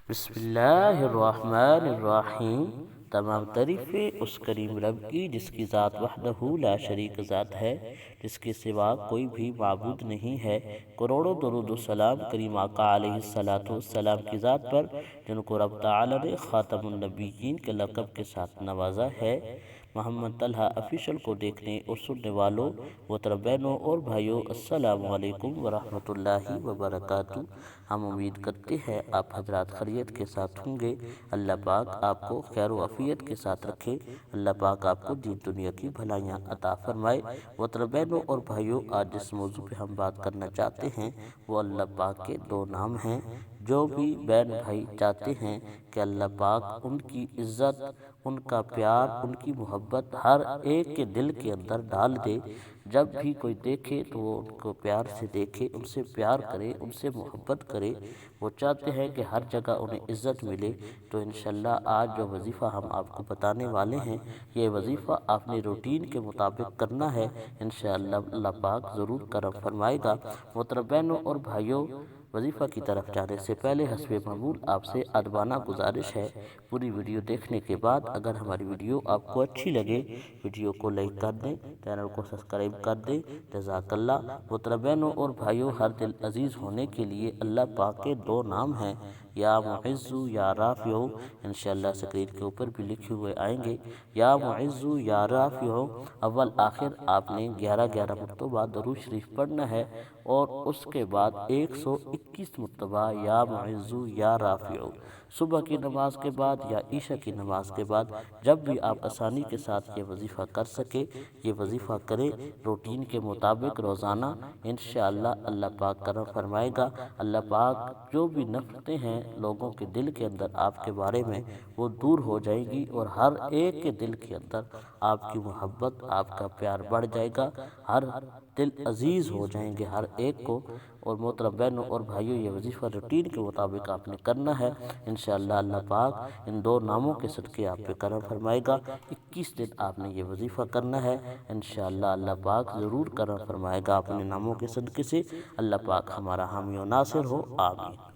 بسم اللہ الرحمن الرحیم۔ تمام تعریفیں اس کریم رب کی جس کی ذات وحدہ لا شریک ذات ہے، جس کے سوا کوئی بھی معبود نہیں ہے۔ کروڑوں درود و سلام کریم آقا علیہ الصلوۃ والسلام کی ذات پر، جن کو رب تعالی نے خاتم النبیین کے لقب کے ساتھ نوازا ہے۔ محمد طلحہ آفیشل کو دیکھنے اور سننے والوں محترم بہنوں اور بھائیوں، السلام علیکم ورحمۃ اللہ وبرکاتہ۔ ہم امید کرتے ہیں آپ حضرات خیریت کے ساتھ ہوں گے۔ اللہ پاک آپ کو خیر و عافیت کے ساتھ رکھے۔ اللہ پاک آپ کو دین دنیا کی بھلائیاں عطا فرمائے۔ محترم بہنوں اور بھائیوں، آج جس موضوع پہ ہم بات کرنا چاہتے ہیں وہ اللہ پاک کے دو نام ہیں۔ جو بھی بہن بھائی چاہتے ہیں کہ اللہ پاک ان کی عزت، ان کا پیار، ان کی محبت ہر ایک کے دل کے اندر ڈال دے، جب بھی کوئی دیکھے تو وہ ان کو پیار سے دیکھے، ان سے پیار کرے، ان سے محبت کرے، وہ چاہتے ہیں کہ ہر جگہ انہیں عزت ملے، تو انشاءاللہ آج جو وظیفہ ہم آپ کو بتانے والے ہیں، یہ وظیفہ آپ نے روٹین کے مطابق کرنا ہے۔ انشاءاللہ اللہ پاک ضرور کرم فرمائے گا۔ محترم بہنوں اور بھائیوں، وظیفہ کی طرف جانے سے پہلے حسب معمول آپ سے ادبانہ گزارش ہے، پوری ویڈیو دیکھنے کے بعد اگر ہماری ویڈیو آپ کو اچھی لگے، ویڈیو کو لائک کر دیں، چینل کو سبسکرائب کر دیں، جزاک اللہ۔ محترم بہنوں اور بھائیوں، ہر دل عزیز ہونے کے لیے اللہ پاک کے دو نام ہیں، یا معز یا رافع۔ انشاءاللہ سکرین کے اوپر بھی لکھے ہوئے آئیں گے، یا معز یا رافع۔ اول آخر آپ نے 11 مرتبہ درود شریف پڑھنا ہے، اور اس کے بعد 121 مرتبہ یا معز یا رافع۔ صبح کی نماز کے بعد یا عشاء کی نماز کے بعد، جب بھی آپ آسانی کے ساتھ یہ وظیفہ کر سکے، یہ وظیفہ کریں روٹین کے مطابق روزانہ۔ انشاءاللہ اللہ پاک کرم فرمائے گا۔ اللہ پاک جو بھی نفرتیں ہیں لوگوں کے دل کے اندر آپ کے بارے میں، وہ دور ہو جائیں گی، اور ہر ایک کے دل کے اندر آپ کی محبت، آپ کا پیار بڑھ جائے گا، ہر دل عزیز ہو جائیں گے ہر ایک کو۔ اور محترم بہنوں اور بھائیوں، یہ وظیفہ روٹین کے مطابق آپ نے کرنا ہے۔ انشاءاللہ اللہ پاک ان دو ناموں کے صدقے آپ پہ کرم فرمائے گا۔ 21 دن آپ نے یہ وظیفہ کرنا ہے، انشاءاللہ اللہ پاک ضرور کرم فرمائے گا اپنے ناموں کے صدقے سے۔ اللہ پاک ہمارا حامی و ناصر ہو، آمین۔